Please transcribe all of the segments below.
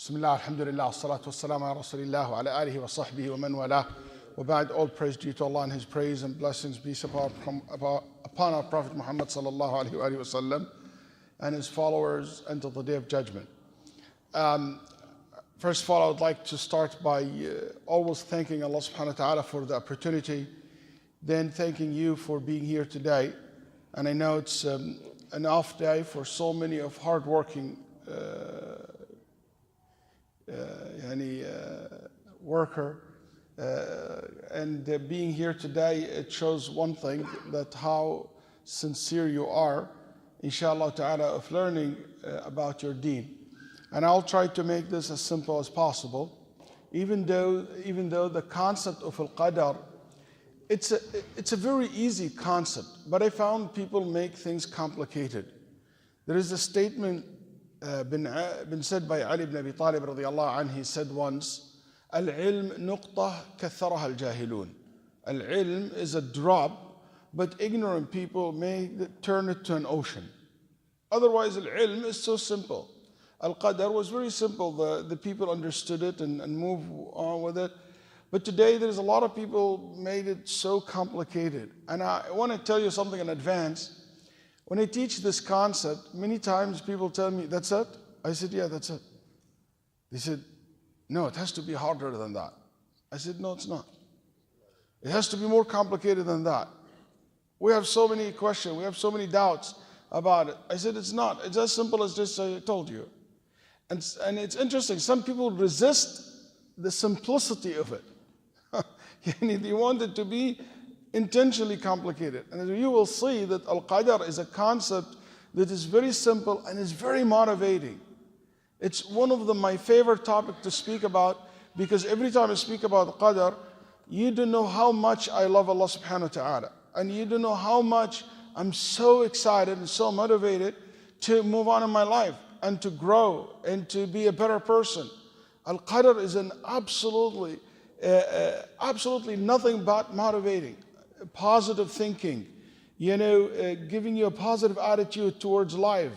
Bismillah, alhamdulillah, salatu wassalamu ala rasulillah wa ala alihi wa sahbihi wa man walah. Wa ba'd, all praise due to Allah and His praise and blessings be upon our Prophet Muhammad sallallahu alaihi wa sallam and his followers until the Day of Judgment. First of all, I would like to start by always thanking Allah subhanahu wa ta'ala for the opportunity, then thanking you for being here today. And I know it's an off day for so many of hardworking worker, and being here today, it shows one thing, that how sincere you are, inshallah ta'ala, of learning about your deen. And I'll try to make this as simple as possible, even though the concept of al-Qadar, it's a very easy concept, but I found people make things complicated. There is a statement been said by Ali ibn Abi Talib radiyallahu anhu. He said once, "Al-ilm nuqtah katharaha al-jahilun." Al-ilm is a drop, but ignorant people may turn it to an ocean. Otherwise, al-ilm is so simple. Al-Qadar was very simple. The people understood it and moved on with it. But today, there's a lot of people made it so complicated. And I want to tell you something in advance. When I teach this concept, many times people tell me, "That's it?" I said, "Yeah, that's it." They said, "No, it has to be harder than that." I said, "No, it's not. It has to be more complicated than that. We have so many questions, we have so many doubts about it." I said, "It's not. It's as simple as just I told you." And it's interesting, some people resist the simplicity of it. They want it to be intentionally complicated. And you will see that Al-Qadar is a concept that is very simple and is very motivating. It's one of my favorite topics to speak about, because every time I speak about Qadar, you don't know how much I love Allah subhanahu wa ta'ala. And you don't know how much I'm so excited and so motivated to move on in my life and to grow and to be a better person. Al-Qadar is an absolutely nothing but motivating. Positive thinking, giving you a positive attitude towards life.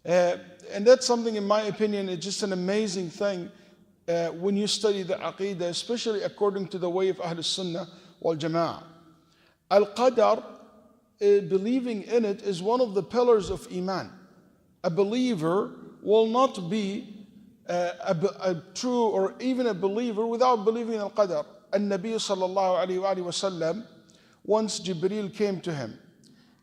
And that's something, in my opinion, is just an amazing thing when you study the Aqidah, especially according to the way of Ahl Sunnah wal Jama'ah. Al-Qadar, believing in it, is one of the pillars of Iman. A believer will not be a true or even a believer without believing in Al-Qadar. An-Nabi sallallahu alayhi wa sallam, once Jibreel came to him.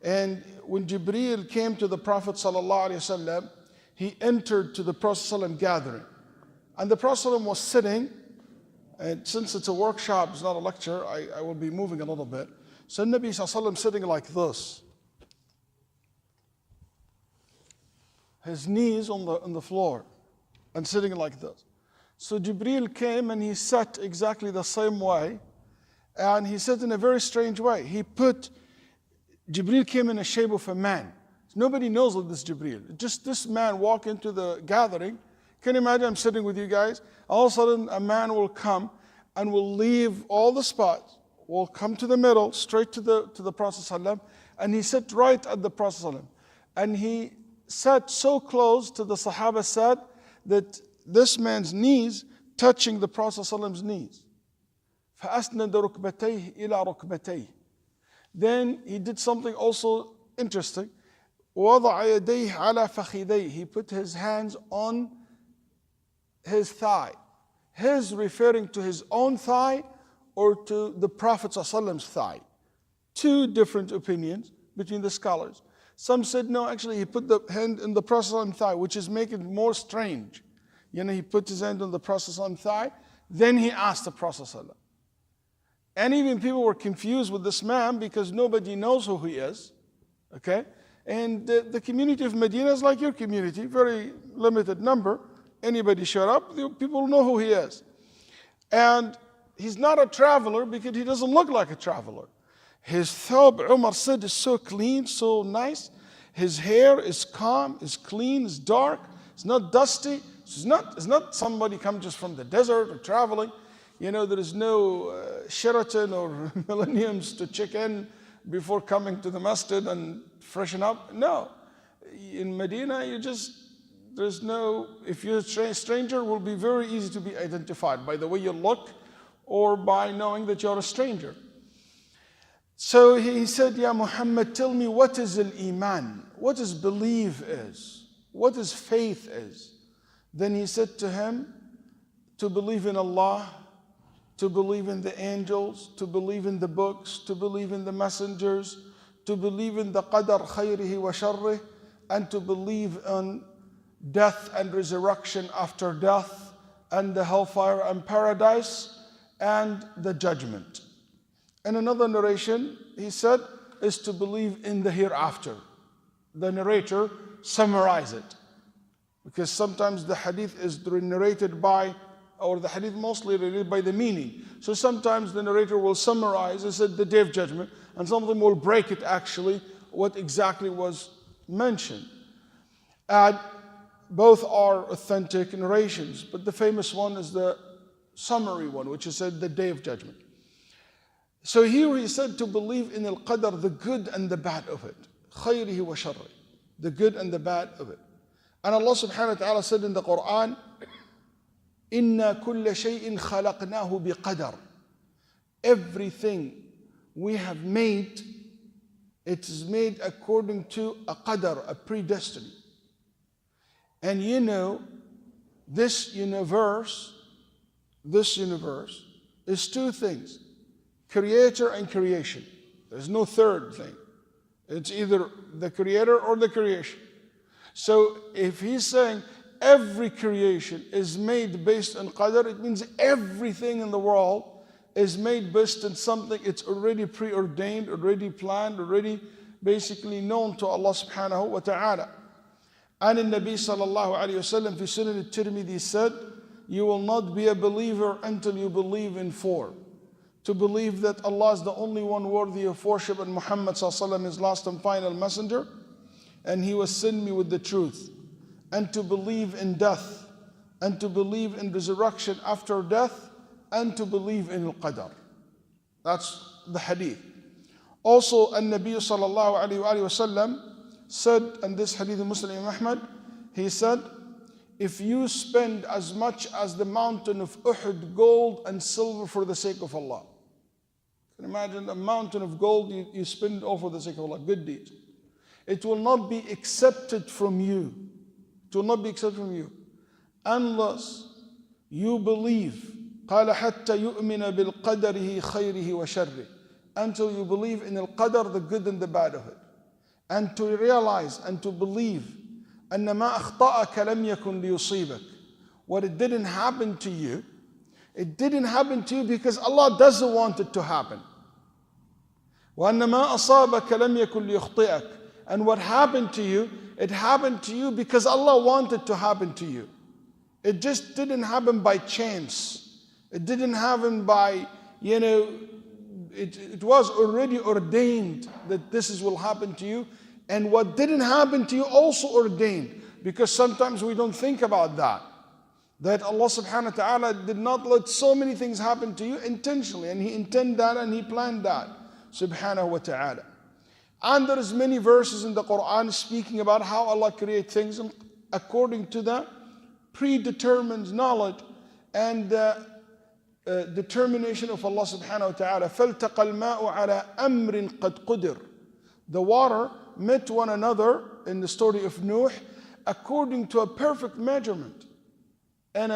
And when Jibreel came to the Prophet sallallahu alayhi wa sallam, he entered to the Prophet sallallahu alayhi wa sallam gathering. And the Prophet sallallahu alayhi wa sallam was sitting, and since it's a workshop, it's not a lecture, I will be moving a little bit. So Nabi sallallahu alayhi wa sallam sitting like this. His knees on the floor and sitting like this. So Jibreel came and he sat exactly the same way. And he said in a very strange way. Jibreel came in the shape of a man. Nobody knows of this Jibreel. Just this man walked into the gathering. Can you imagine? I'm sitting with you guys. All of a sudden, a man will come and will leave all the spots, will come to the middle, straight to the Prophet ﷺ, and he sat right at the Prophet ﷺ. And he sat so close to the Sahaba, said that this man's knees touching the Prophet ﷺ's knees. فَأَسْنَدَ رُكْبَتَيْهِ إِلَى رُكْبَتَيْهِ. Then he did something also interesting. وَضَعَ يَدَيْهِ عَلَى فَخِذَيْهِ. He put his hands on his thigh. His referring to his own thigh or to the Prophet ﷺ's thigh. Two different opinions between the scholars. Some said no, actually he put the hand in the Prophet ﷺ's thigh, which is making it more strange. He put his hand on the Prophet ﷺ's thigh, then he asked the Prophet ﷺ. And even people were confused with this man because nobody knows who he is. Okay? And the community of Medina is like your community, very limited number. Anybody showed up, people know who he is. And he's not a traveler because he doesn't look like a traveler. His thawb, Umar said, is so clean, so nice. His hair is calm, is clean, is dark. It's not dusty. It's not somebody come just from the desert or traveling. There is no Sheraton or Millenniums to check in before coming to the masjid and freshen up. No. In Medina, There's no, if you're a stranger, it will be very easy to be identified by the way you look or by knowing that you're a stranger. So he said, Ya Muhammad, tell me what is al-Iman? What is belief is? What is faith is? Then he said to him, to believe in Allah, to believe in the angels, to believe in the books, to believe in the messengers, to believe in the Qadar khayrihi wa sharrih, and to believe in death and resurrection after death, and the hellfire and paradise, and the judgment. In another narration, he said, is to believe in the hereafter. The narrator summarized it. Because sometimes the hadith is narrated by, or the hadith mostly related by the meaning. So sometimes the narrator will summarize and said the day of judgment, and some of them will break it actually, what exactly was mentioned. And both are authentic narrations, but the famous one is the summary one, which is said the day of judgment. So here he said to believe in al-Qadar, the good and the bad of it. Khayrihi wa sharrih. The good and the bad of it. And Allah subhanahu wa ta'ala said in the Quran, Inna kulla shay'in khalaqnahu biqadar. Everything we have made, it is made according to a qadar, a predestiny. And you know, this universe is two things. Creator and creation. There's no third thing. It's either the creator or the creation. So if he's saying every creation is made based on qadar, it means everything in the world is made based on something it's already preordained, already planned, already basically known to Allah subhanahu wa ta'ala. And in Nabi sallallahu alayhi wa sallam, fi Sunan al-Tirmidhi said, you will not be a believer until you believe in four. To believe that Allah is the only one worthy of worship and Muhammad sallallahu alayhi wa sallam is last and final messenger, and he was sent me with the truth. And to believe in death, and to believe in resurrection after death, and to believe in al-Qadar. That's the hadith. Also, An-Nabi sallallahu alayhi wa sallam said, and this hadith of Muslim Ahmad, he said, if you spend as much as the mountain of Uhud, gold and silver for the sake of Allah. You can imagine a mountain of gold you spend all for the sake of Allah, good deeds. It will not be accepted from you. It will not be accepted from you unless you believe. قال حتى يؤمن بالقدره خيره وشره. Until you believe in al-Qadar, the good and the bad of it. And to realize and to believe أن ما أخطأك لم يكن ليصيبك. What it didn't happen to you, it didn't happen to you because Allah doesn't want it to happen. وأن ما أصابك لم يكن ليخطئك. And what happened to you, it happened to you because Allah wanted to happen to you. It just didn't happen by chance. It didn't happen by, it was already ordained that this will happen to you. And what didn't happen to you also ordained. Because sometimes we don't think about that. That Allah subhanahu wa ta'ala did not let so many things happen to you intentionally. And He intended that and He planned that. Subhanahu wa ta'ala. And there is many verses in the Quran speaking about how Allah creates things according to the predetermined knowledge and determination of Allah subhanahu wa ta'ala. فَالْتَقَى الْمَاءُ عَلَى أَمْرٍ قَدْ قُدِرٍ. The water met one another in the story of Nuh according to a perfect measurement and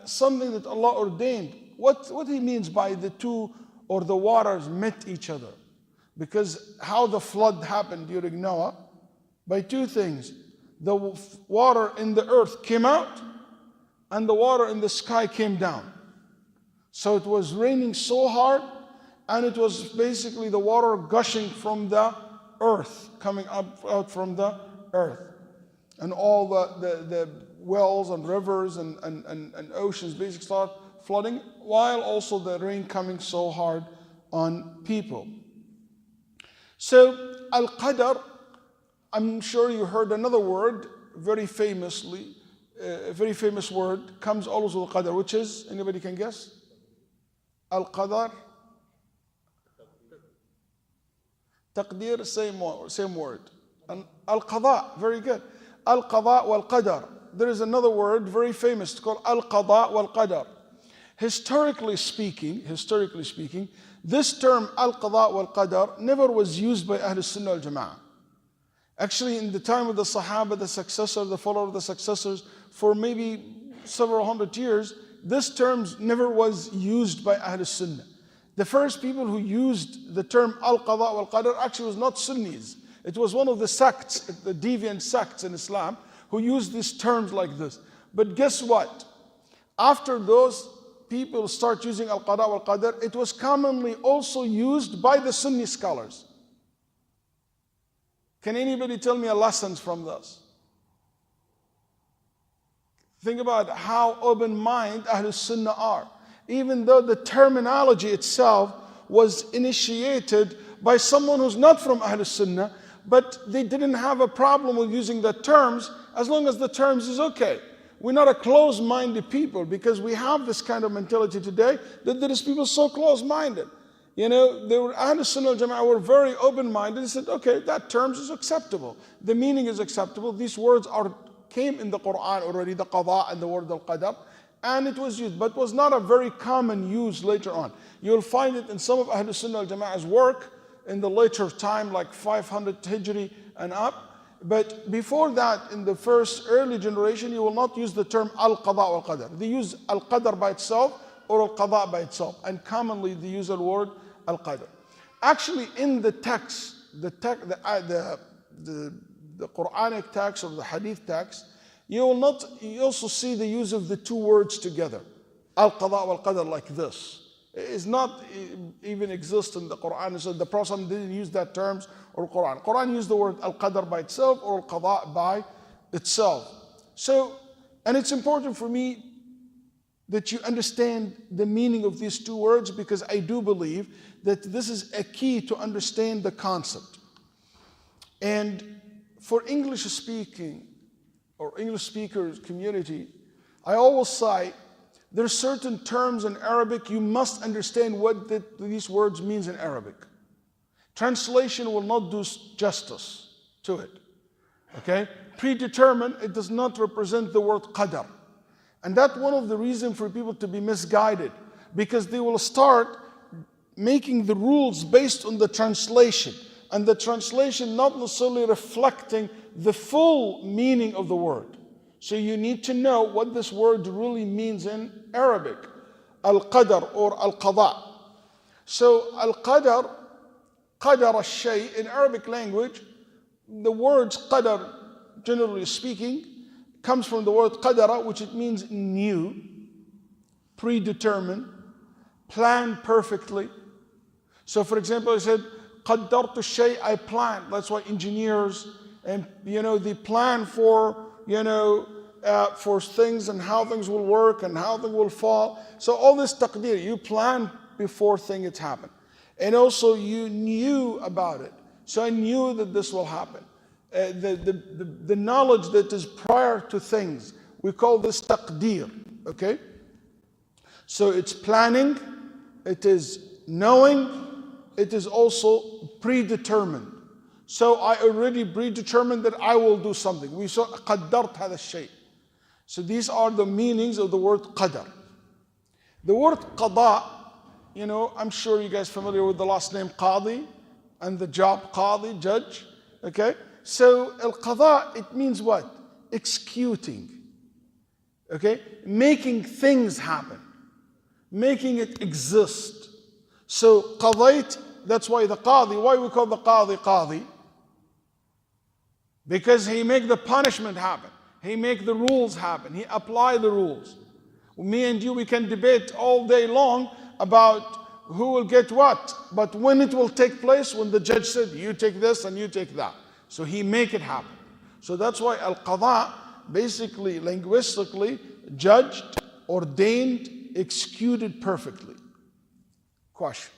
something that Allah ordained. What He means by the two or the waters met each other. Because how the flood happened during Noah, by two things. The water in the earth came out and the water in the sky came down. So it was raining so hard and it was basically the water gushing from the earth, coming up out from the earth. And all the wells and rivers and oceans basically start flooding, while also the rain coming so hard on people. So al-Qadar, I'm sure you heard another word, very famously, a very famous word, comes always with al-Qadar, which is, anybody can guess? Al-Qadar? Taqdeer, same word. Al-Qada, very good. Al-Qada wal-Qadar. there is another word very famous called al-qada wal-qadar. Historically speaking, this term al-qada wal-qadar never was used by Ahl Sunnah wal-Jama'ah. Actually, in the time of the Sahaba, the successors, the follower of the successors, for maybe several hundred years, this term never was used by Ahl Sunnah. The first people who used the term al-qada wal-qadar actually was not Sunnis. It was one of the sects, the deviant sects in Islam, who used these terms like this. But guess what? After those people start using al-qada wal-qadar, it was commonly also used by the Sunni scholars. Can anybody tell me a lesson from this? Think about how open-minded Ahl Sunnah are. Even though the terminology itself was initiated by someone who's not from Ahl Sunnah, but they didn't have a problem with using the terms as long as the terms is okay. We're not a closed-minded people, because we have this kind of mentality today that there is people so closed-minded. You know, they were Ahl Sunnah al-Jama'ah were very open-minded. They said, okay, that terms is acceptable. The meaning is acceptable. These words came in the Quran already, the qada and the word al-qadar, and it was used, but was not a very common use later on. You'll find it in some of Ahl Sunnah al-Jama'ah's work in the later time, like 500 Hijri and up. But before that, in the first early generation, you will not use the term al-qada wal-qadar. They use al-qadar by itself or al-qada by itself. And commonly they use the word al-qadar. Actually, in the text, the Quranic text or the Hadith text, you also see the use of the two words together. Al-qada wal-qadar like this. It is not even exist in the Quran. So the Prophet didn't use that terms or Quran. Quran used the word al-qadar by itself or al-qada by itself. So, and it's important for me that you understand the meaning of these two words, because I do believe that this is a key to understand the concept. And for English speaking or English speakers community, I always say there are certain terms in Arabic you must understand what these words means in Arabic. Translation will not do justice to it. Okay? Predetermined, it does not represent the word qadar. And that's one of the reasons for people to be misguided, because they will start making the rules based on the translation, and the translation not necessarily reflecting the full meaning of the word. So you need to know what this word really means in Arabic. Al-qadar or al-qada. So al-qadar, qadar al-shay, in Arabic language, the words qadar, generally speaking, comes from the word qadara, which it means new, predetermined, planned perfectly. So for example, I said, qaddartu shay, I planned. That's why engineers, and they plan for, for things and how things will work and how things will fall. So all this taqdeer, you plan before things happen. And also you knew about it. So I knew that this will happen. The knowledge that is prior to things, we call this taqdeer, okay? So it's planning, it is knowing, it is also predetermined. So I already predetermined that I will do something. We saw qaddart hada shay. So these are the meanings of the word qadar. The word qada, I'm sure you guys are familiar with the last name qadi and the job qadi, judge, okay? So al-qada, it means what? Executing, okay? Making things happen, making it exist. So qadayt, that's why the qadi, why we call the qadi qadi? Because he make the punishment happen. He make the rules happen. He apply the rules. Me and you, we can debate all day long about who will get what. But when it will take place, when the judge said, you take this and you take that. So he make it happen. So that's why al-qada, basically, linguistically, judged, ordained, executed perfectly. Question.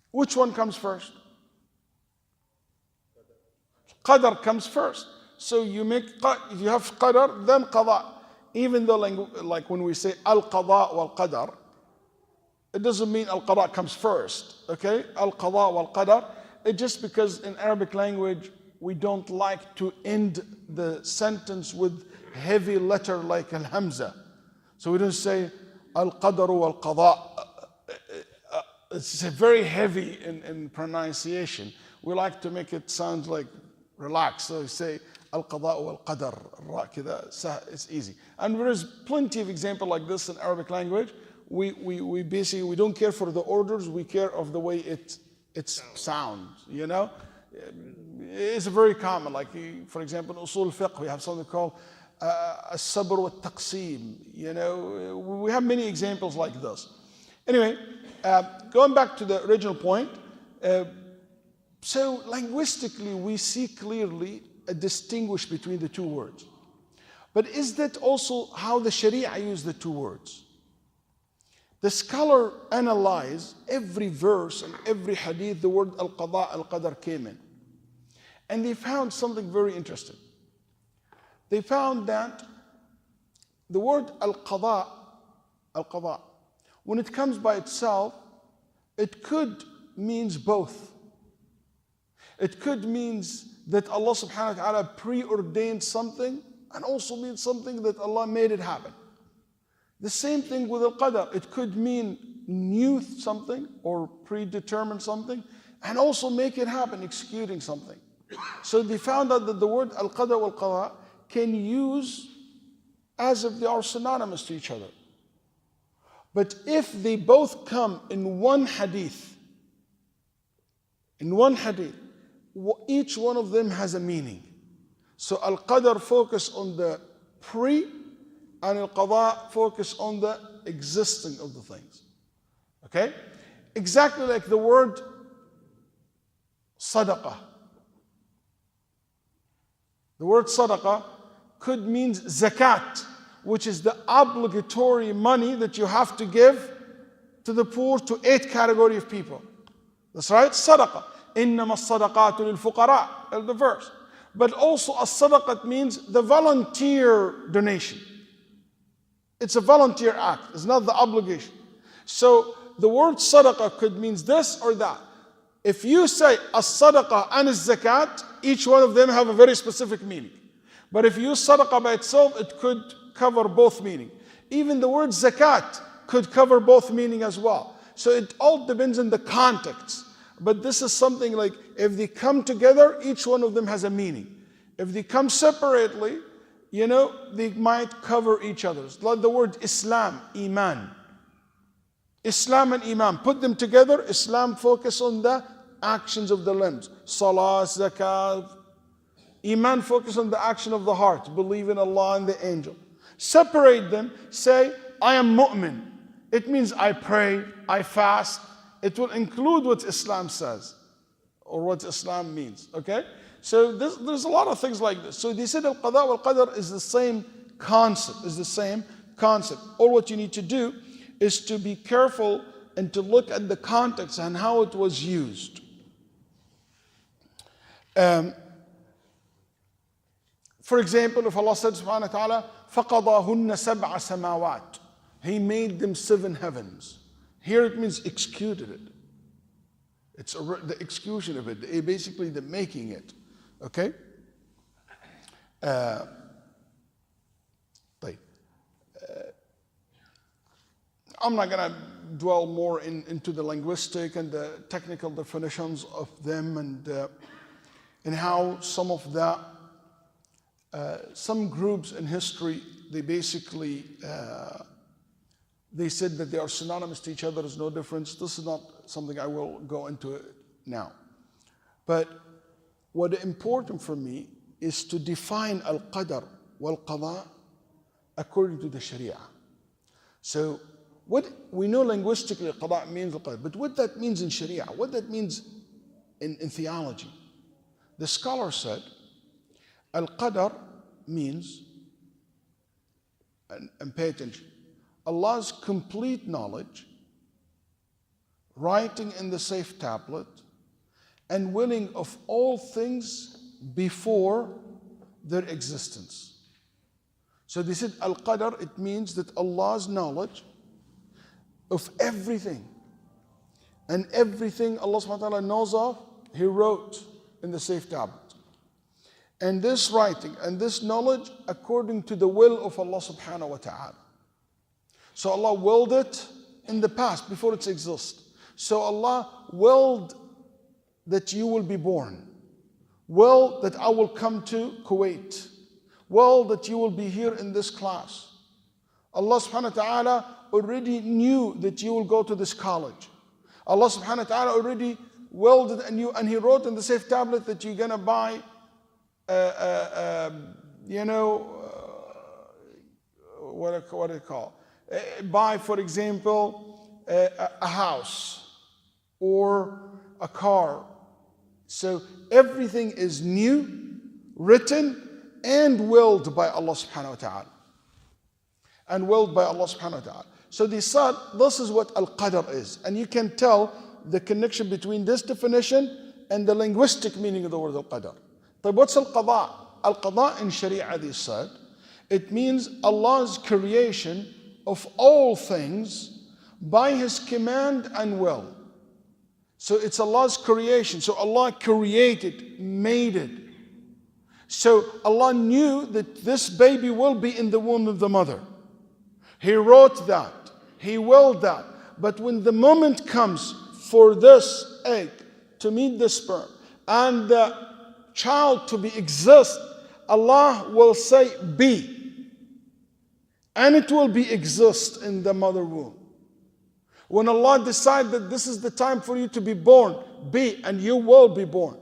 Which one comes first? Qadar comes first. So if you have qadar, then qada. Even though like when we say al-qada wal-qadar, it doesn't mean al-qada comes first, okay? Al-qada wal-qadar, it's just because in Arabic language, we don't like to end the sentence with heavy letter like al-hamza. So we don't say al-qadar wal-qada. It's very heavy in pronunciation. We like to make it sound like relaxed. So we say al-qada wal-qadar. It's easy. And there is plenty of examples like this in Arabic language. We basically, we don't care for the orders, we care of the way it sounds, you know? It's very common, like for example, in usul fiqh, we have something called as-sabr wa taqsim, you know? We have many examples like this. Anyway, going back to the original point, so linguistically, we see clearly a distinguish between the two words. But is that also how the Sharia used the two words? The scholar analyzed every verse and every hadith, the word al-qada, al-qadar came in. And they found something very interesting. They found that the word al-qada, when it comes by itself, it could means both. It could means that Allah subhanahu wa ta'ala preordained something, and also means something that Allah made it happen. The same thing with al-qadar. It could mean knew something or predetermined something, and also make it happen, executing something. So they found out that the word al-qadar wal-qada can use as if they are synonymous to each other. But if they both come in one hadith, each one of them has a meaning. So al-qadar focus on the pre, and al-qada focus on the existing of the things. Okay? Exactly like the word sadaqah. The word sadaqah could mean zakat, which is the obligatory money that you have to give to the poor, to 8 categories of people. That's right, sadaqah. إِنَّمَا الصَّدَقَاتُ لِلْفُقَرَاء, the verse. But also as-sadaqah means the volunteer donation. It's a volunteer act, it's not the obligation. So the word sadaqah could mean this or that. If you say as-sadaqah and as-zakat, each one of them have a very specific meaning. But if you use sadaqah by itself, it could cover both meaning. Even the word zakat could cover both meaning as well. So it all depends on the context. But this is something like, if they come together, each one of them has a meaning. If they come separately, you know, they might cover each other. Like the word Islam, Iman. Islam and Iman, put them together. Islam focus on the actions of the limbs. Salah, Zakah. Iman focus on the action of the heart. Believe in Allah and the angel. Separate them. Say, I am mu'min. It means I pray, I fast. It will include what Islam says or what Islam means. Okay? So there's a lot of things like this. So they said al-qada wal-qadar is the same concept. All what you need to do is to be careful and to look at the context and how it was used. For example, if Allah said subhanahu wa ta'ala, فَقَضَاهُنَّ سَبْعَ سَمَاوَاتٍ, He made them 7 heavens. Here it means executed it. It's the execution of it, basically the making it. Okay? I'm not going to dwell more into the linguistic and the technical definitions of them and how some of that, some groups in history, they basically, they said that they are synonymous to each other, there's no difference. This is not something I will go into now. But what is important for me is to define al-qadar wal-qada according to the Sharia. So what we know linguistically qada means al-qadar, but what that means in Sharia, what that means in theology. The scholar said al-qadar means, and pay attention, Allah's complete knowledge, writing in the safe tablet, and willing of all things before their existence. So they said al-qadar, it means that Allah's knowledge of everything, and everything Allah subhanahu wa ta'ala knows of, He wrote in the safe tablet. and this writing and this knowledge according to the will of Allah subhanahu wa ta'ala. So Allah willed it in the past before it exists. So Allah willed that you will be born, willed that I will come to Kuwait, willed that you will be here in this class. Allah subhanahu wa ta'ala already knew that you will go to this college. Allah subhanahu wa ta'ala already willed it and He wrote in the safe tablet that you're gonna buy what do you call? Buy, for example, a house or a car. So everything is new, written, and willed by Allah subhanahu wa ta'ala. And willed by Allah subhanahu wa ta'ala. So they said this is what Al-Qadar is. And you can tell the connection between this definition and the linguistic meaning of the word Al-Qadar. But what's Al-Qada? Al-Qada in Sharia, they said, it means Allah's creation of all things by His command and will. So it's Allah's creation. So Allah created, made it. So Allah knew that this baby will be in the womb of the mother. He wrote that. He willed that. But when the moment comes for this egg to meet the sperm and the child to exist, Allah will say, be. And it will be exist in the mother womb. When Allah decides that this is the time for you to be born, be, and you will be born.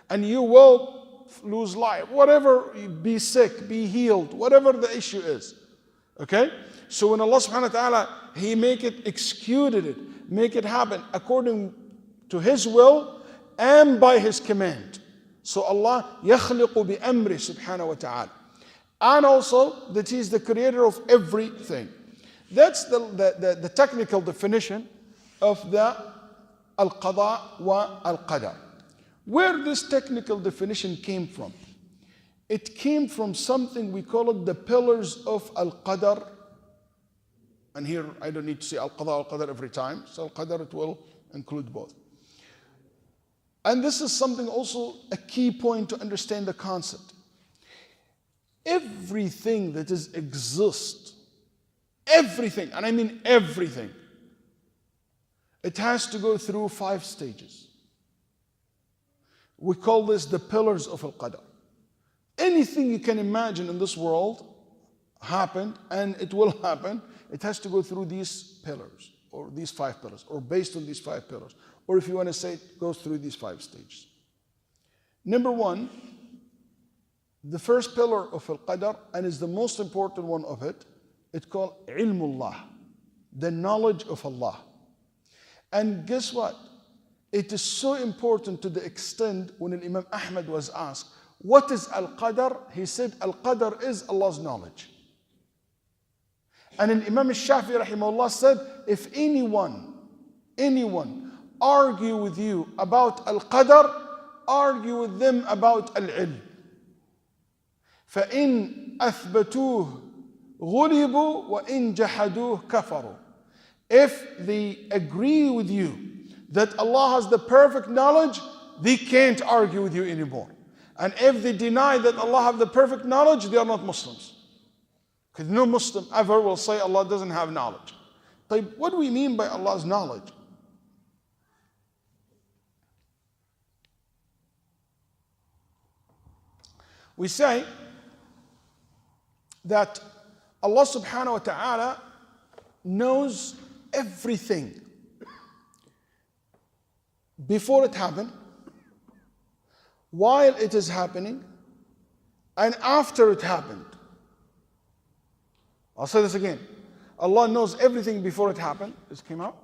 And you will lose life. Whatever, be sick, be healed, whatever the issue is. Okay? So when Allah subhanahu wa ta'ala, He make it, executed it, make it happen according to His will and by His command. So Allah يخلق بأمره subhanahu wa ta'ala. And also that He is the creator of everything. That's the technical definition of the Al-Qada wa Al-Qadar. Where this technical definition came from? It came from something we call it the pillars of Al-Qadar. And here I don't need to say Al-Qada, Al-Qadar every time. So Al-Qadar, it will include both. And this is something also a key point to understand the concept. Everything that exists, everything, and I mean everything, it has to go through 5 stages. We call this the pillars of Al-Qadar. Anything you can imagine in this world happened, and it will happen. It has to go through these pillars, or these 5 pillars, or based on these 5 pillars. Or if you want to say it goes through these 5 stages. Number 1, the first pillar of Al-Qadar, and is the most important one of it, it's called Ilmullah, the knowledge of Allah. And guess what? It is so important to the extent when Imam Ahmad was asked, what is Al-Qadar? He said, Al-Qadar is Allah's knowledge. And then Imam Shafi'i rahimahullah said, if anyone argue with you about Al-Qadar, argue with them about Al-Ilm. فَإِنْ أَثْبَتُوهُ غُلِبُوا وَإِنْ جَحَدُوهُ كَفَرُوا. If they agree with you that Allah has the perfect knowledge, they can't argue with you anymore. And if they deny that Allah has the perfect knowledge, they are not Muslims. Because no Muslim ever will say Allah doesn't have knowledge. But what do we mean by Allah's knowledge? We say that Allah subhanahu wa ta'ala knows everything before it happened, while it is happening, and after it happened. I'll say this again. Allah knows everything before it happened. This came out.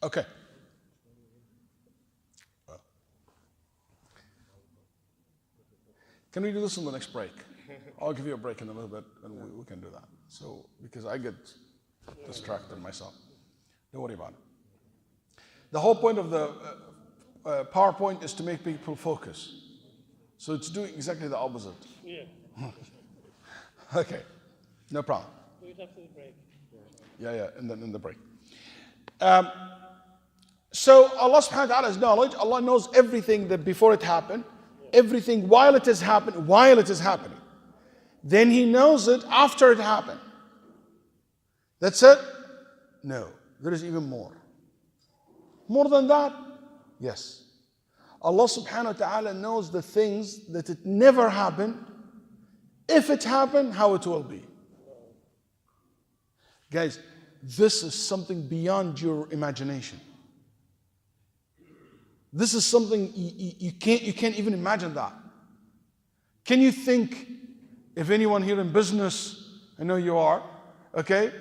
Okay. Can we do this in the next break? I'll give you a break in a little bit, and we can do that. So, because I get distracted myself. Don't worry about it. The whole point of the PowerPoint is to make people focus. So it's doing exactly the opposite. Yeah. Okay, no problem. Do it after the break. Yeah, and then in the break. So Allah subhanahu wa ta'ala's knowledge, Allah knows everything that before it happened, everything while it is happening. Then He knows it after it happened. That's it? No, there is even more. More than that? Yes. Allah subhanahu wa ta'ala knows the things that it never happened. If it happened, how it will be. Guys, this is something beyond your imagination. This is something you can't even imagine that. Can you think, if anyone here in business, I know you are, okay?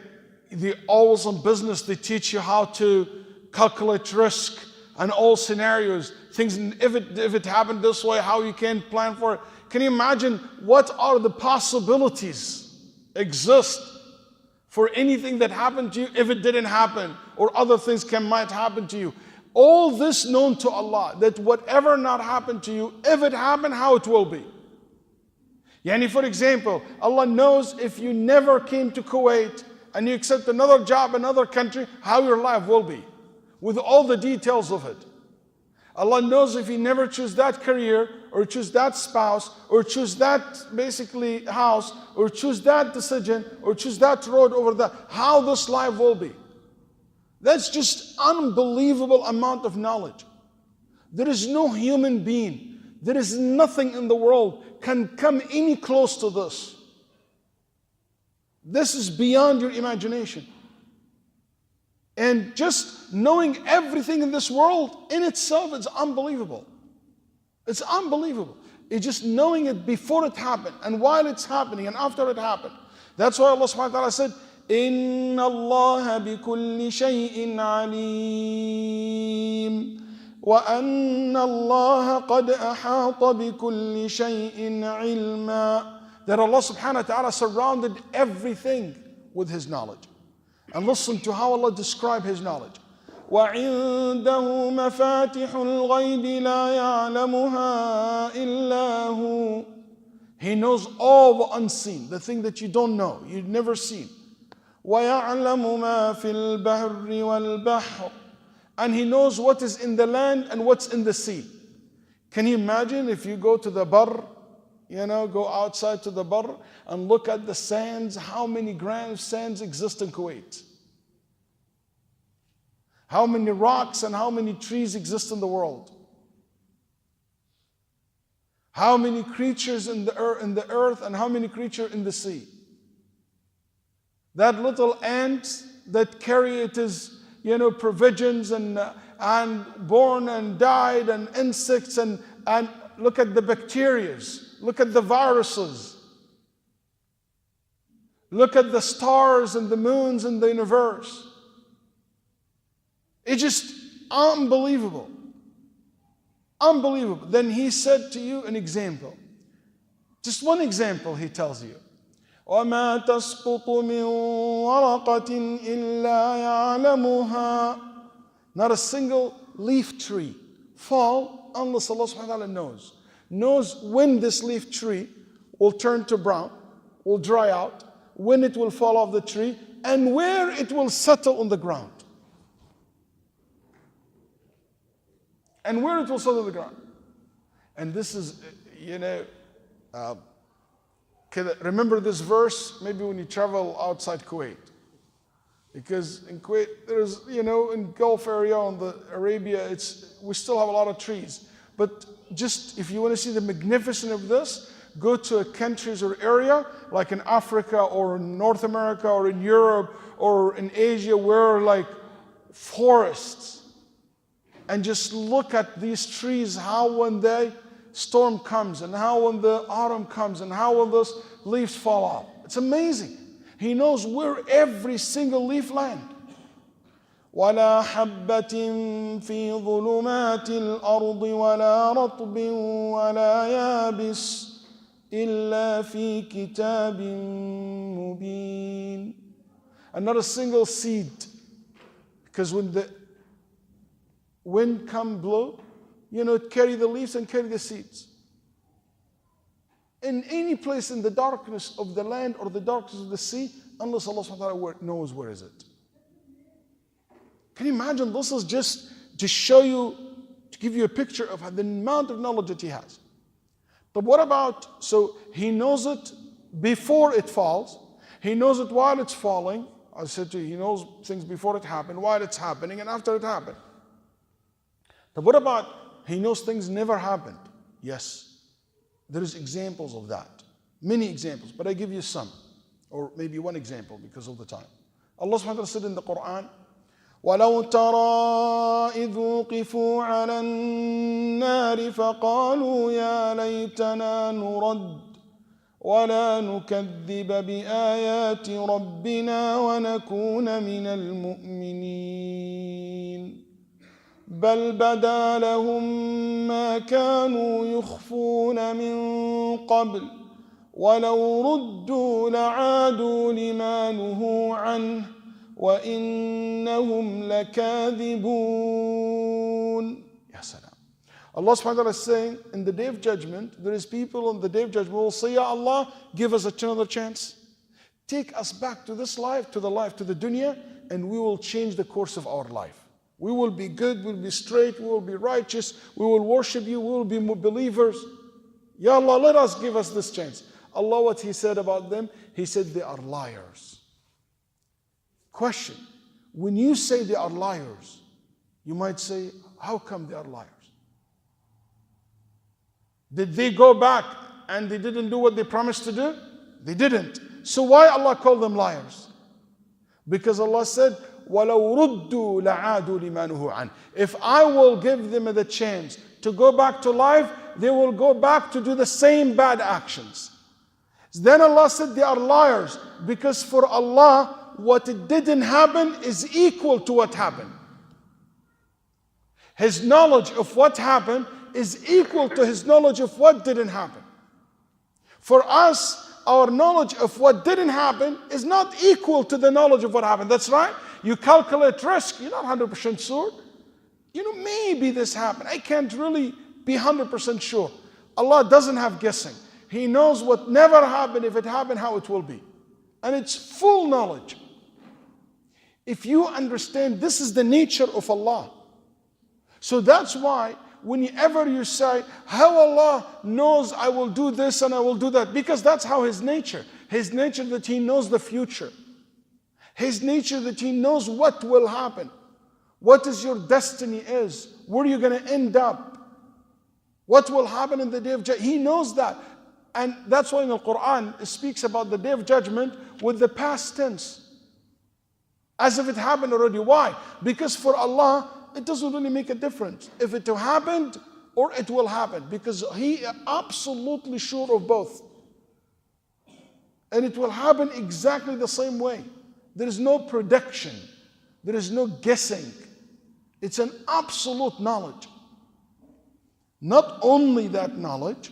They always in business, they teach you how to calculate risk and all scenarios, things, if it happened this way, how you can plan for it. Can you imagine what are the possibilities exist for anything that happened to you if it didn't happen, or other things might happen to you? All this known to Allah, that whatever not happened to you, if it happened, how it will be. Yani, for example, Allah knows if you never came to Kuwait and you accept another job, another country, how your life will be, with all the details of it. Allah knows if you never choose that career, or choose that spouse, or choose that basically house, or choose that decision, or choose that road over that, how this life will be. That's just unbelievable amount of knowledge. There is no human being, there is nothing in the world can come any close to this. This is beyond your imagination. And just knowing everything in this world in itself is unbelievable. It's unbelievable. It's just knowing it before it happened, and while it's happening, and after it happened. That's why Allah subhanahu wa ta'ala said, إِنَّ اللَّهَ بِكُلِّ شَيْءٍ عَلِيمٌ وَأَنَّ اللَّهَ قَدْ أَحَاطَ بِكُلِّ شَيْءٍ عِلْمًا. That Allah subhanahu wa ta'ala surrounded everything with His knowledge. And listen to how Allah described His knowledge. وَعِندَهُ مَفَاتِحُ الْغَيْبِ لَا يَعْلَمُهَا إِلَّا هُ. He knows all the unseen, the thing that you don't know, you've never seen. وَيَعْلَمُ مَا فِي الْبَحْرِ وَالْبَحْرِ. And He knows what is in the land and what's in the sea. Can you imagine if you go to the bar, go outside to the bar and look at the sands, how many grains of sands exist in Kuwait? How many rocks and how many trees exist in the world? How many creatures in the earth and how many creatures in the sea? That little ant that carry its provisions and born and died, and insects, and look at the bacteria, look at the viruses, look at the stars and the moons in the universe. It's just unbelievable. Unbelievable. Then He said to you an example. Just one example He tells you. وَمَا تَسْقُطُ مِنْ وَرَقَةٍ إِلَّا يَعْلَمُهَا. Not a single leaf tree fall unless Allah subhanahu wa ta'ala knows when this leaf tree will turn to brown, will dry out, when it will fall off the tree, and where it will settle on the ground. And where it will settle on the ground. And this is, remember this verse maybe when you travel outside Kuwait. Because in Kuwait, there's, in Gulf area, on the Arabia, we still have a lot of trees. But just if you want to see the magnificence of this, go to a countries or area like in Africa or in North America or in Europe or in Asia, where like forests, and just look at these trees, how when they storm comes, and how when the autumn comes, and how when those leaves fall off. It's amazing. He knows where every single leaf lands. ولا حبة في ظلمات الأرض ولا رطب ولا يابس إلا في كتاب مبين. And not a single seed, because when the wind come blow, it carry the leaves and carry the seeds. In any place in the darkness of the land or the darkness of the sea, unless Allah subhanahu wa ta'ala knows where is it. Can you imagine? This is just to show you, to give you a picture of the amount of knowledge that He has. But what about, so He knows it before it falls, He knows it while it's falling. I said to you, He knows things before it happened, while it's happening, and after it happened. But what about He knows things never happened? Yes, there is examples of that. Many examples, but I give you some, or maybe one example because of the time. Allah subhanahu wa ta'ala said in the Quran, وَلَوْ تَرَى إِذْ وُقِفُوا عَلَى النَّارِ فَقَالُوا يَا لَيْتَنَا نُرَدُّ وَلَا نُكَذِّبَ بِآيَاتِ رَبِّنَا وَنَكُونَ مِنَ الْمُؤْمِنِينَ بَلْ بَدَا لَهُم مَّا كَانُوا يُخْفُونَ مِن قَبْلُ وَلَوْ رُدُّوا لَعَادُوا لِمَا نُهُوا عَنْهُ وَإِنَّهُمْ لَكَاذِبُونَ. Ya salam. Allah subhanahu wa ta'ala is saying, in the day of judgment, there is people on the day of judgment who will say, Ya Allah, give us another chance. Take us back to this life, to the dunya, and we will change the course of our life. We will be good, we will be straight, we will be righteous, we will worship you, we will be believers. Ya Allah, give us this chance. Allah, what He said about them? He said they are liars. Question, when you say they are liars, you might say, how come they are liars? Did they go back and they didn't do what they promised to do? They didn't. So why Allah called them liars? Because Allah said, وَلَوْ رُدُّوا لَعَادُوا لِمَا نُهُوا عَنْهُ. If I will give them the chance to go back to life, they will go back to do the same bad actions. Then Allah said they are liars, because for Allah, what didn't happen is equal to what happened. His knowledge of what happened is equal to His knowledge of what didn't happen. For us, our knowledge of what didn't happen is not equal to the knowledge of what happened. That's right. You calculate risk, you're not 100% sure. Maybe this happened. I can't really be 100% sure. Allah doesn't have guessing. He knows what never happened, if it happened, how it will be. And it's full knowledge. If you understand, this is the nature of Allah. So that's why whenever you say, how Allah knows I will do this and I will do that, because that's how His nature. His nature that He knows the future. His nature that He knows what will happen. What is your destiny is. Where you're going to end up. What will happen in the day of judgment. He knows that. And that's why in the Quran it speaks about the day of judgment with the past tense. As if it happened already. Why? Because for Allah, it doesn't really make a difference if it happened or it will happen, because He is absolutely sure of both. And it will happen exactly the same way. There is no prediction. There is no guessing. It's an absolute knowledge. Not only that knowledge,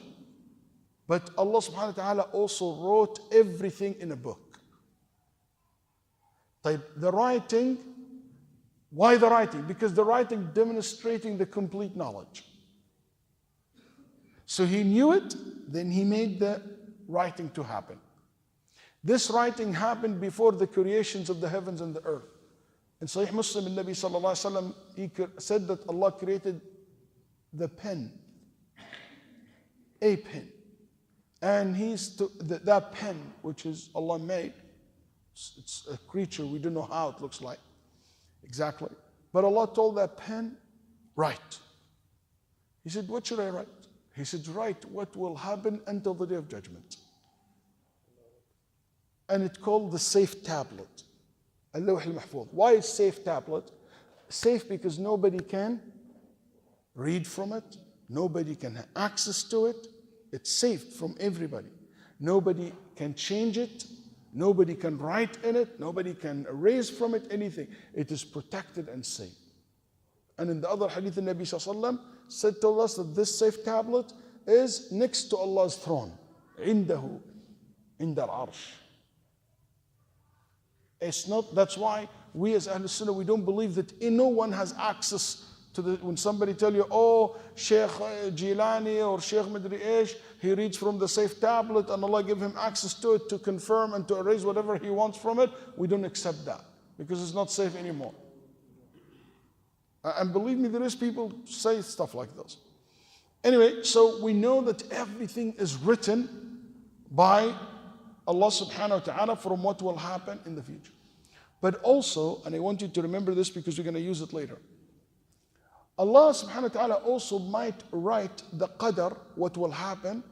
but Allah subhanahu wa ta'ala also wrote everything in a book. The writing, why the writing? Because the writing demonstrating the complete knowledge. So He knew it, then He made the writing to happen. This writing happened before the creations of the heavens and the earth. In Sahih Muslim, the Nabi sallallahu alaihi wasallam, he said that Allah created the pen, a pen. And that pen, which is Allah made, it's a creature, we don't know how it looks like exactly. But Allah told that pen, write. He said, what should I write? He said, write what will happen until the day of judgment. And it's called the safe tablet. Al-Lawh al-Mahfuz. Why is safe tablet? Safe because nobody can read from it, Nobody can have access to it. It's safe from everybody. Nobody can change it. Nobody can write in it. Nobody can erase from it anything. It is protected and safe. And in the other hadith, the Nabi Sallallahu said to us that this safe tablet is next to Allah's throne. عنده عند العرش. It's not, that's why we as Ahlul Sunnah, we don't believe that no one has access to the, when somebody tell you, oh, Sheikh Jilani or Sheikh Madri Ish, he reads from the safe tablet and Allah give him access to it to confirm and to erase whatever he wants from it. We don't accept that because it's not safe anymore. And believe me, there is people say stuff like this. Anyway, so we know that everything is written by Allah subhanahu wa ta'ala from what will happen in the future. But also, and I want you to remember this because we're going to use it later, Allah subhanahu wa ta'ala also might write the Qadar, what will happen,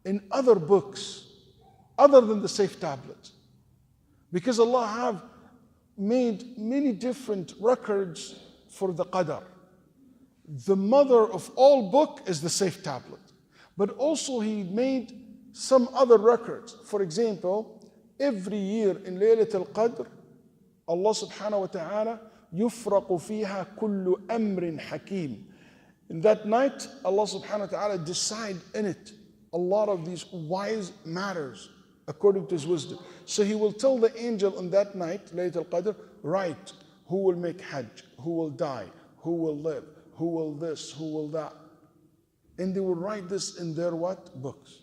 in other books other than the safe tablets. Because Allah have made many different records for the Qadar. The mother of all book is the safe tablet. But also He made some other records. For example, every year in Laylatul Qadr, Allah subhanahu wa ta'ala يفرق فيها كل أمر حكيم. In that night, Allah subhanahu wa ta'ala decide in it a lot of these wise matters according to His wisdom. So He will tell the angel on that night, Laylatul Qadr, write who will make Hajj, who will die, who will live, who will this, who will that. And they will write this in their what? Books.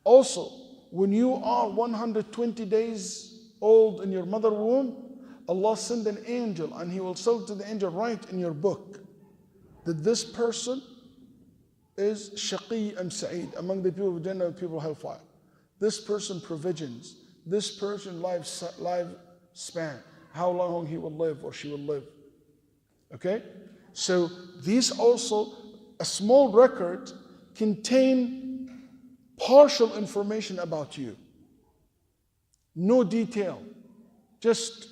Also, when you are 120 days old in your mother womb, Allah send an angel and He will say to the angel, write in your book that this person is shaqi and sa'id, among the people of Jannah and people of hellfire. This person provisions, this person lifespan, how long he will live or she will live. Okay? So these also, a small record, contain partial information about you. No detail, just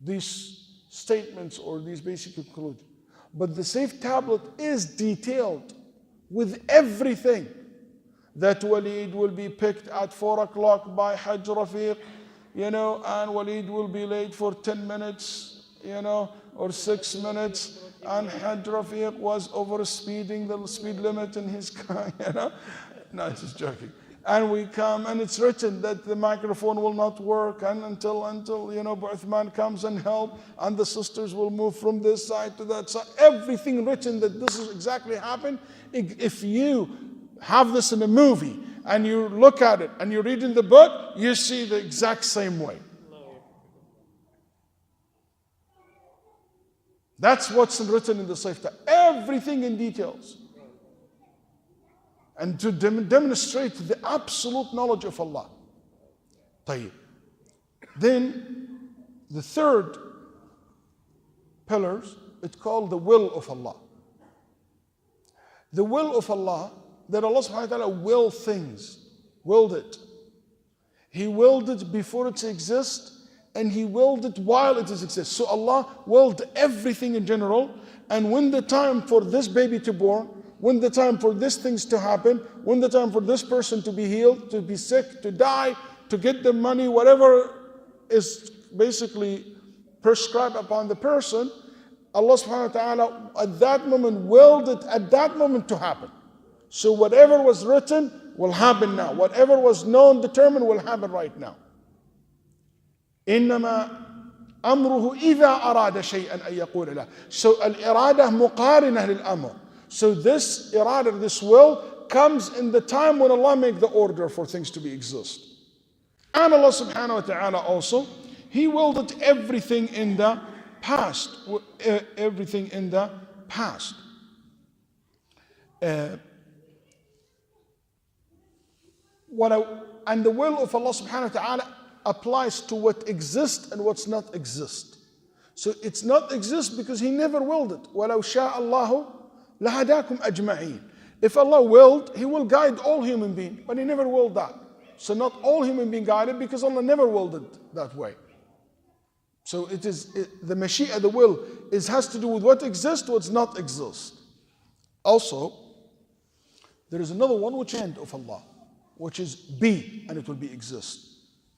these statements or these basic conclusions. But the safe tablet is detailed with everything. That Walid will be picked at 4 o'clock by Hajj Rafiq, and Walid will be late for 10 minutes, or 6 minutes, and Hajj Rafiq was over speeding the speed limit in his car, No, just joking. And we come, and it's written that the microphone will not work, and until Uthman comes and help, and the sisters will move from this side to that side. Everything written that this is exactly happened. If you have this in a movie, and you look at it, and you read in the book, you see the exact same way. That's what's written in the Safe Tablet. Everything in details. And to demonstrate the absolute knowledge of Allah. طيب. Then the third pillars, it's called the will of Allah. The will of Allah, that Allah subhanahu wa ta'ala willed it. He willed it before it exists, and He willed it while it exists. So Allah willed everything in general, and when the time for this baby to born, when the time for these things to happen, when the time for this person to be healed, to be sick, to die, to get the money, whatever is basically prescribed upon the person, Allah subhanahu wa ta'ala at that moment willed it at that moment to happen. So whatever was written will happen now. Whatever was known, determined will happen right now. إنما أمره إذا أراد شيئا أن يقول له. So al-irada muqarinah lil-amr. So this irada, this will, comes in the time when Allah makes the order for things to be exist. And Allah subhanahu wa ta'ala also, He willed it everything in the past. Everything in the past. And the will of Allah subhanahu wa ta'ala applies to what exists and what's not exist. So it's not exist because He never willed it. وَلَوْ شَاءَ اللَّهُ لَهَدَاكُمْ أَجْمَعِينَ. If Allah willed, He will guide all human beings, but He never willed that. So not all human beings guided because Allah never willed it that way. So the mashi'ah, the will, has to do with what exists, what's not exist. Also, there is another one which end of Allah, which is be, and it will be exist.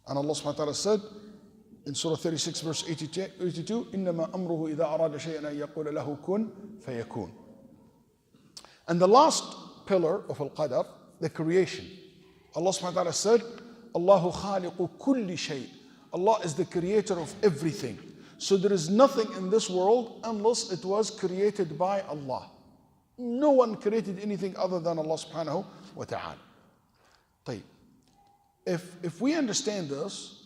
And Allah subhanahu wa ta'ala said in Surah 36 verse 82, إِنَّمَا أَمْرُهُ إِذَا أَرَادَ شَيْئًا أَن يَقُولَ لَهُ كُن فَيَكُونَ. And the last pillar of Al-Qadar, the creation. Allah subhanahu wa ta'ala said, Allahu khaliqu kulli shay. Allah is the creator of everything. So there is nothing in this world unless it was created by Allah. No one created anything other than Allah subhanahu wa ta'ala. طيب. If we understand this,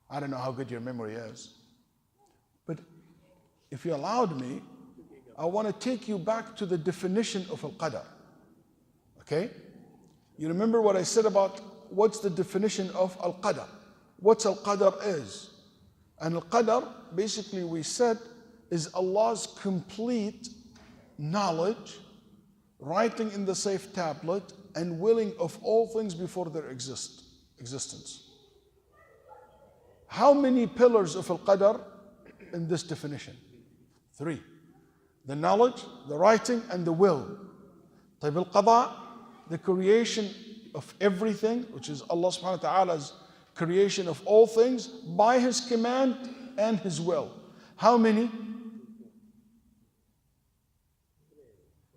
I don't know how good your memory is, but if you allowed me, I want to take you back to the definition of Al-Qadar. Okay? You remember what I said about what's the definition of Al-Qadar? What Al-Qadar is? And Al-Qadar, basically we said, is Allah's complete knowledge, writing in the safe tablet, and willing of all things before their existence. How many pillars of Al-Qadar in this definition? 3. The knowledge, the writing, and the will. طيب Al-Qada, the creation of everything, which is Allah subhanahu wa ta'ala's creation of all things by His command and His will. How many?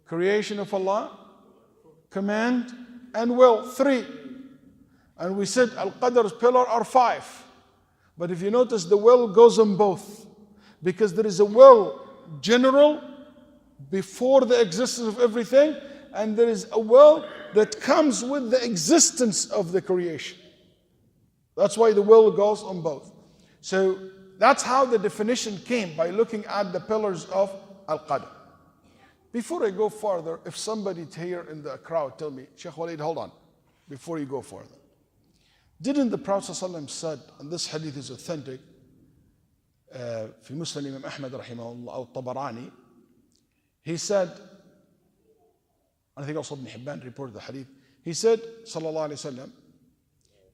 Creation of Allah, command, and will. 3. And we said Al-Qadar's pillar are 5. But if you notice, the will goes on both. Because there is a will general before the existence of everything, and there is a will that comes with the existence of the creation. That's why the will goes on both. So that's how the definition came, by looking at the pillars of Al-Qadar. Before I go further, if somebody here in the crowd tell me, Sheikh Walid, hold on, before you go further. Didn't the Prophet ﷺ said, and this hadith is authentic, في مسلم Imam Ahmad رحمه الله أو الطبراني, he said, I think also Ibn Hibban reported the hadith, he said, sallallahu alayhi wasallam,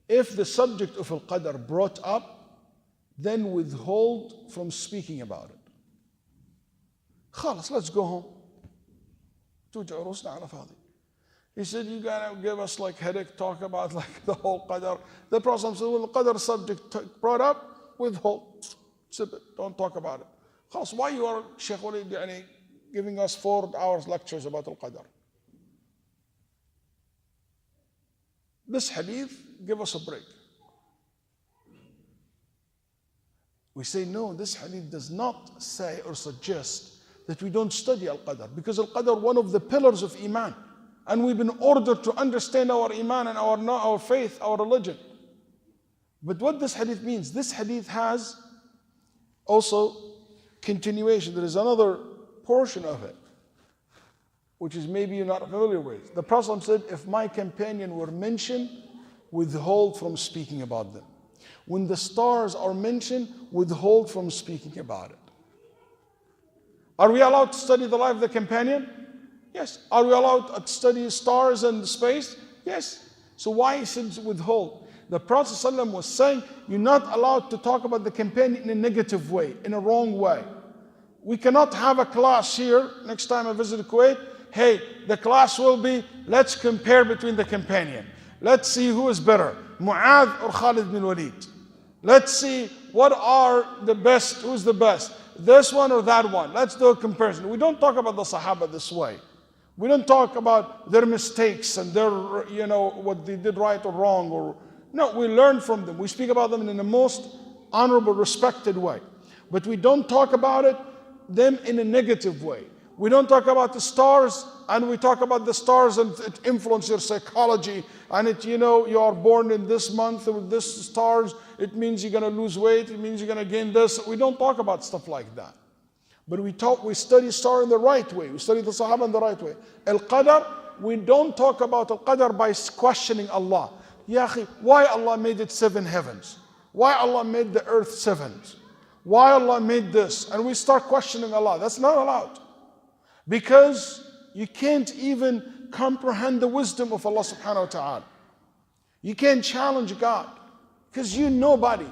if the subject of Al-Qadar brought up, then withhold from speaking about it. خلاص, let's go home. He said, you gotta give us like headache, talk about like the whole Qadar. The Prophet said, when the Qadar subject brought up, withhold. Sip it, don't talk about it. خلاص, why you are, Sheikh Walid, giving us 4 hours lectures about Al-Qadar? This hadith, give us a break. We say, no, this hadith does not say or suggest that we don't study Al-Qadar, because Al-Qadar, one of the pillars of Iman, and we've been ordered to understand our Iman and our faith, our religion. But what this hadith means, this hadith has also continuation. There is another portion of it, which is maybe you're not familiar with. The Prophet said, if my companion were mentioned, withhold from speaking about them. When the stars are mentioned, withhold from speaking about it. Are we allowed to study the life of the companion? Yes. Are we allowed to study stars and space? Yes. So why should withhold? The Prophet ﷺ was saying, you're not allowed to talk about the companion in a negative way, in a wrong way. We cannot have a class here, next time I visit Kuwait, hey, the class will be, let's compare between the companion. Let's see who is better, Mu'adh or Khalid bin Walid. Let's see what are the best, who's the best, this one or that one. Let's do a comparison. We don't talk about the Sahaba this way. We don't talk about their mistakes and their, what they did right or wrong. No, we learn from them. We speak about them in the most honorable, respected way. But we don't talk about them in a negative way. We don't talk about the stars, and we talk about the stars and it influences your psychology, and you are born in this month with this stars, it means you're going to lose weight, it means you're going to gain this. We don't talk about stuff like that. But we study star in the right way. We study the Sahaba in the right way. Al-Qadar, we don't talk about Al-Qadar by questioning Allah. Ya akhi, why Allah made it 7 heavens? Why Allah made the earth 7? Why Allah made this? And we start questioning Allah. That's not allowed. Because you can't even comprehend the wisdom of Allah subhanahu wa ta'ala. You can't challenge God. Because you're nobody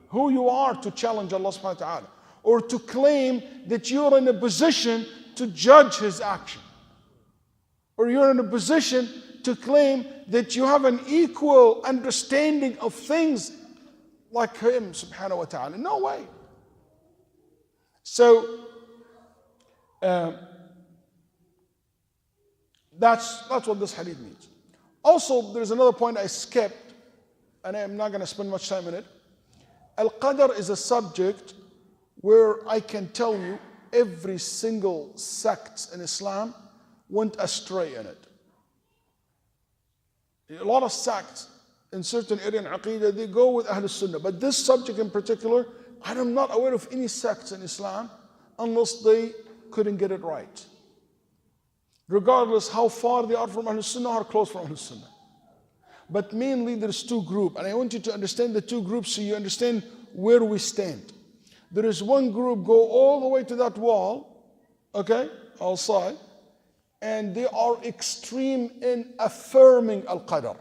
who you are to challenge Allah subhanahu wa ta'ala. Or to claim that you're in a position to judge his action. Or you're in a position to claim that you have an equal understanding of things like him, subhanahu wa ta'ala. No way. So, that's what this hadith means. Also, there's another point I skipped, and I'm not going to spend much time on it. Al-Qadar is a subject where I can tell you every single sect in Islam went astray in it. A lot of sects in certain areas in Aqidah, they go with Ahl Sunnah. But this subject in particular, I'm not aware of any sects in Islam unless they couldn't get it right. Regardless how far they are from Ahl Sunnah or close from Ahl Sunnah. But mainly there's two groups, and I want you to understand the two groups so you understand where we stand. There is one group go all the way to that wall, okay, outside, and they are extreme in affirming Al-Qadar.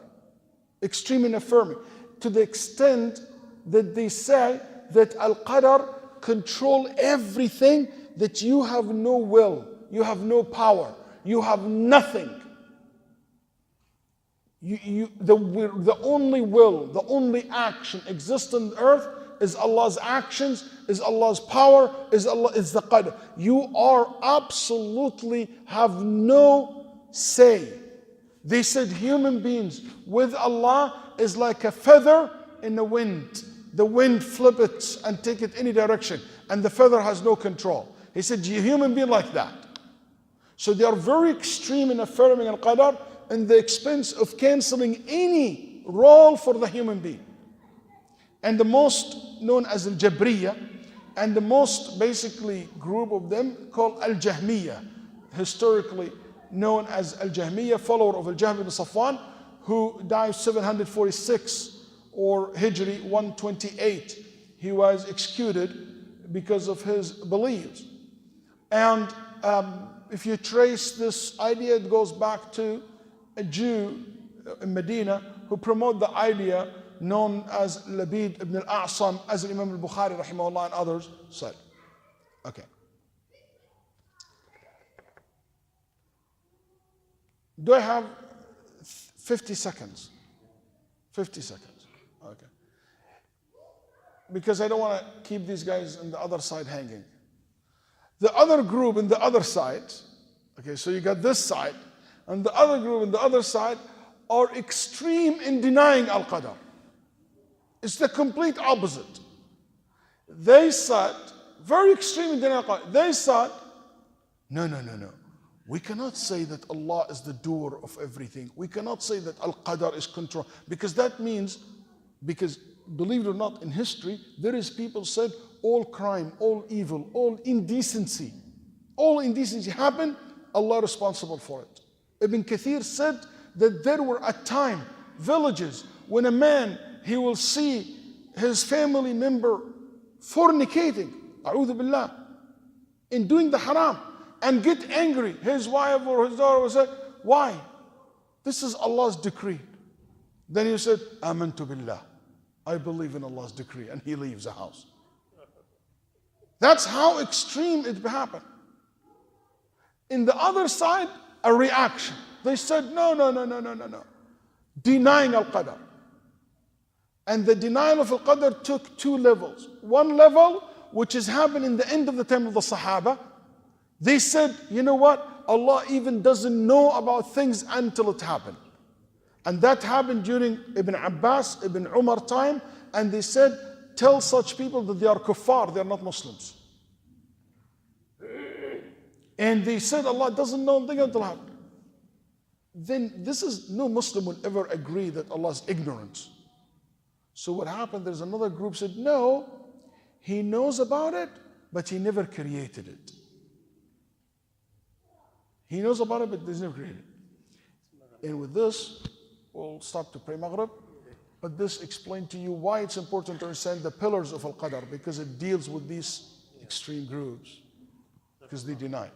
Extreme in affirming. To the extent that they say that Al-Qadar control everything, that you have no will, you have no power, you have nothing. The only will, the only action exists on earth is Allah's actions, is Allah's power, is the Qadar. You are absolutely have no say. They said human beings with Allah is like a feather in the wind. The wind flip it and take it any direction, and the feather has no control. He said, you human being like that. So they are very extreme in affirming Al-Qadar in the expense of cancelling any role for the human being. And the most known as Al-Jabriya, and the most basically group of them called Al-Jahmiya, historically known as Al-Jahmiya, follower of Al-Jahm ibn Safwan, who died 746 or Hijri 128. He was executed because of his beliefs. And if you trace this idea, it goes back to a Jew in Medina who promoted the idea known as Labid ibn al-A'sam, as Imam al-Bukhari rahimahullah and others said. Okay. Do I have 50 seconds? 50 seconds. Okay. Because I don't want to keep these guys on the other side hanging. The other group in the other side, okay, so you got this side, and the other group in the other side are extreme in denying Al-Qadar. It's the complete opposite. They said, very extreme in denying Al-Qadar, they said, no. We cannot say that Allah is the doer of everything. We cannot say that Al-Qadar is control. Because that means, because believe it or not, in history, there is people said all crime, all evil, all indecency happen, Allah responsible for it. Ibn Kathir said that there were at time villages when a man, he will see his family member fornicating, a'udhu billah, in doing the haram, and get angry. His wife or his daughter will say, why? This is Allah's decree. Then he said, Amantu billah. I believe in Allah's decree. And he leaves the house. That's how extreme it happened. In the other side, a reaction. They said, no. Denying Al-Qadar. And the denial of Al-Qadar took two levels. One level, which is happened in the end of the time of the Sahaba. They said, you know what? Allah even doesn't know about things until it happened. And that happened during Ibn Abbas, Ibn Umar time. And they said, tell such people that they are kuffar, they are not Muslims. And they said Allah doesn't know anything until it happened. Then no Muslim will ever agree that Allah is ignorant. So what happened, there's another group said, no, He knows about it, but He never created it. He knows about it, but He's never created it. And with this, we'll stop to pray Maghrib. But this explained to you why it's important to understand the pillars of Al-Qadar, because it deals with these extreme groups, because they deny it.